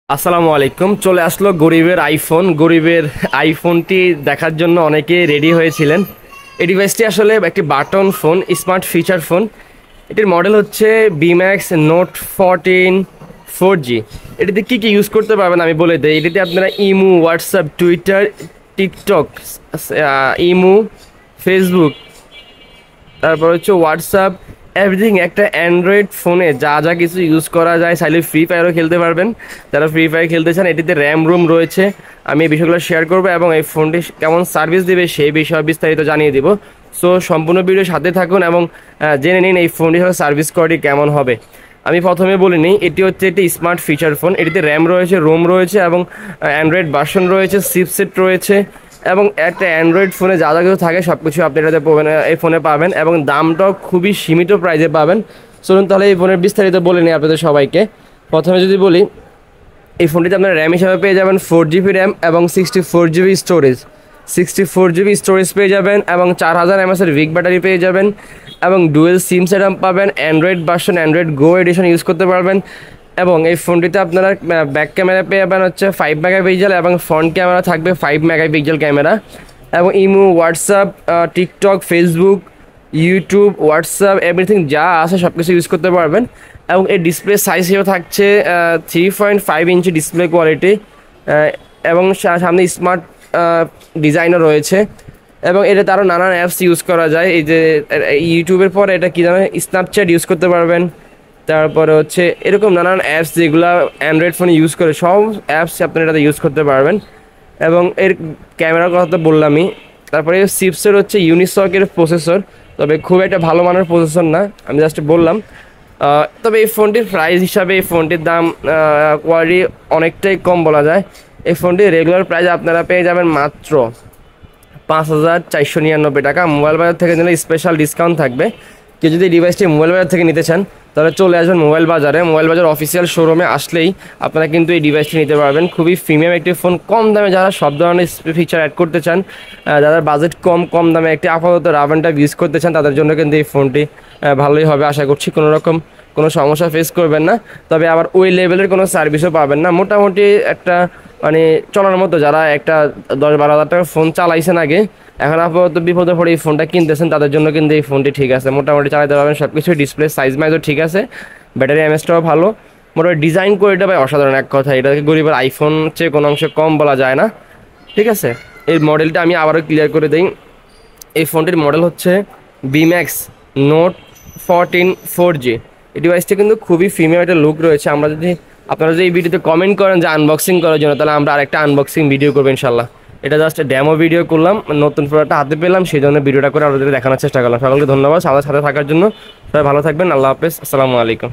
আসসালামু আলাইকুম। চলে আসলো গরিবের আইফোন। গরিবের আইফোনটি দেখার জন্য অনেকে রেডি হয়েছিলেন। এই ডিভাইসটি আসলে একটি button phone, smart feature phone. এটির মডেল হচ্ছে বিম্যাক্স নোট 14 4G। এটিতে কী কী ইউজ করতে পারবেন আমি বলে দিই। এটিতে আপনারা imo, WhatsApp, Twitter, TikTok, imo, Facebook, তারপর হচ্ছে হোয়াটসঅ্যাপ, এভরিথিং। একটা অ্যান্ড্রয়েড ফোনে যা যা কিছু ইউজ করা যায়, চাইলে ফ্রি ফায়ারও খেলতে পারবেন। যারা ফ্রি ফায়ার খেলতে চান, এটিতে র্যাম রুম রয়েছে। আমি এই বিষয়গুলো শেয়ার করবো এবং এই ফোনটি কেমন সার্ভিস দেবে সেই বিষয়ে বিস্তারিত জানিয়ে দিব। সো সম্পূর্ণ ভিডিও সাথে থাকুন এবং জেনে নিন এই ফোনটি সার্ভিস কোয়ালিটি কেমন হবে। আমি প্রথমে বলে নিই, এটি হচ্ছে একটি স্মার্ট ফিচার ফোন। এটিতে র্যাম রয়েছে, রোম রয়েছে এবং অ্যান্ড্রয়েড ভার্সন রয়েছে, চিপসেট রয়েছে এবং একটা অ্যান্ড্রয়েড ফোনে যা যা কিছু থাকে সব কিছু আপনি এটাতে পাবেন, এই ফোনে পাবেন এবং দামটাও খুবই সীমিত প্রাইসে পাবেন। চলুন তাহলে এই ফোনের বিস্তারিত বলে নিই আপনাদের সবাইকে। প্রথমে যদি বলি, এই ফোনটিতে আপনারা র্যাম হিসাবে পেয়ে যাবেন 4GB র্যাম এবং 64GB স্টোরেজ। 64GB স্টোরেজ পেয়ে যাবেন এবং 4000 mAh বিগ ব্যাটারি পেয়ে যাবেন এবং ডুয়েল সিম সেটআপ পাবেন। অ্যান্ড্রয়েড ভার্সন, অ্যান্ড্রয়েড গো এডিশন ইউজ করতে পারবেন এবং এই ফোনটিতে আপনারা ব্যাক ক্যামেরা পেয়ে যাবেন হচ্ছে 5 মেগাপিক্সেল এবং ফ্রন্ট ক্যামেরা থাকবে 5 মেগাপিক্সেল ক্যামেরা এবং imo, WhatsApp, TikTok, Facebook, YouTube, WhatsApp, everything যা আছে সব কিছু ইউজ করতে পারবেন। এবং এর ডিসপ্লে সাইজ হিসেবে থাকছে 3.5 ইঞ্চি ডিসপ্লে কোয়ালিটি এবং সামনে স্মার্ট ডিজাইনও রয়েছে এবং এটাতে আরও নানান অ্যাপস ইউজ করা যায়। এই যে ইউটিউবের পরে এটা কী জানেন, স্ন্যাপচ্যাট ইউজ করতে পারবেন। তারপরে হচ্ছে এরকম নানান অ্যাপস যেগুলো অ্যান্ড্রয়েড ফোনে ইউজ করে, সব অ্যাপস আপনি এটাতে ইউজ করতে পারবেন। এবং এর ক্যামেরার কথা তো বললামই। তারপরে চিপসের হচ্ছে ইউনিসকের প্রসেসর, তবে খুব একটা ভালো মানের প্রসেসর না, আমি জাস্ট বললাম। তবে এই ফোনটির প্রাইস হিসাবে এই ফোনটির দাম কোয়ালিটি অনেকটাই কম বলা যায়। এই ফোনটির রেগুলার প্রাইস আপনারা পেয়ে যাবেন মাত্র 5499 টাকা। মোবাইল বাজার থেকে নিলে স্পেশাল ডিসকাউন্ট থাকবে। কেউ যদি ডিভাইসটি মোবাইল বাজার থেকে নিতে চান তাহলে চলে আসবেন মোবাইল বাজারে। মোবাইল বাজার অফিসিয়াল শোরুমে আসলেই আপনারা কিন্তু এই ডিভাইসটি নিতে পারবেন। খুবই প্রিমিয়াম একটি ফোন, কম দামে যারা সব ধরনের ফিচার অ্যাড করতে চান, যাদের বাজেট কম দামে একটি আপাতত রাফ টাইপ ইউজ করতে চান, তাদের জন্য কিন্তু এই ফোনটি ভালোই হবে আশা করছি। কোনো সমস্যা ফেস করবেন না। তবে আবার ওই লেভেলের কোনো সার্ভিসও পাবেন না। মোটামুটি একটা মানে চলার মতো, যারা একটা 10-12 হাজার টাকার ফোন চালাইছেন আগে, এখন আপাতত বিপদে পড়ে এই ফোনটা কিনতেছেন, তাদের জন্য কিন্তু এই ফোনটি ঠিক আছে। মোটামুটি চালাতে পারবেন সব কিছু। ডিসপ্লে সাইজ মাইজও ঠিক আছে, ব্যাটারি এমএসটাও ভালো। মোটামুটি ডিজাইন কোয়ালিটিটা ভাই অসাধারণ এক কথা। এটাকে গরিবের আইফোন চেয়ে কোনো অংশে কম বলা যায় না, ঠিক আছে। এই মডেলটা আমি আবারও ক্লিয়ার করে দিই। এই ফোনটির মডেল হচ্ছে বিম্যাক্স নোট 14 4G। এই ডিভাইসটা কিন্তু খুবই প্রিমিয়াম একটা লুক রয়েছে। আপনারা যদি এই ভিডিওতে কমেন্ট করেন যে আনবক্সিং করার জন্য, তাহলে আমরা আরেকটা আনবক্সিং ভিডিও করবো ইনশাল্লাহ। এটা জাস্ট ডেমো ভিডিও করলাম, নতুন প্রোডাক্টটা হাতে পেলাম, সেই জন্য ভিডিওটা করে আপনাদের দেখানোর চেষ্টা করলাম। সকলকে ধন্যবাদ আমাদের সাথে থাকার জন্য। সবাই ভালো থাকবেন। আল্লাহ হাফেজ, আসসালামু আলাইকুম।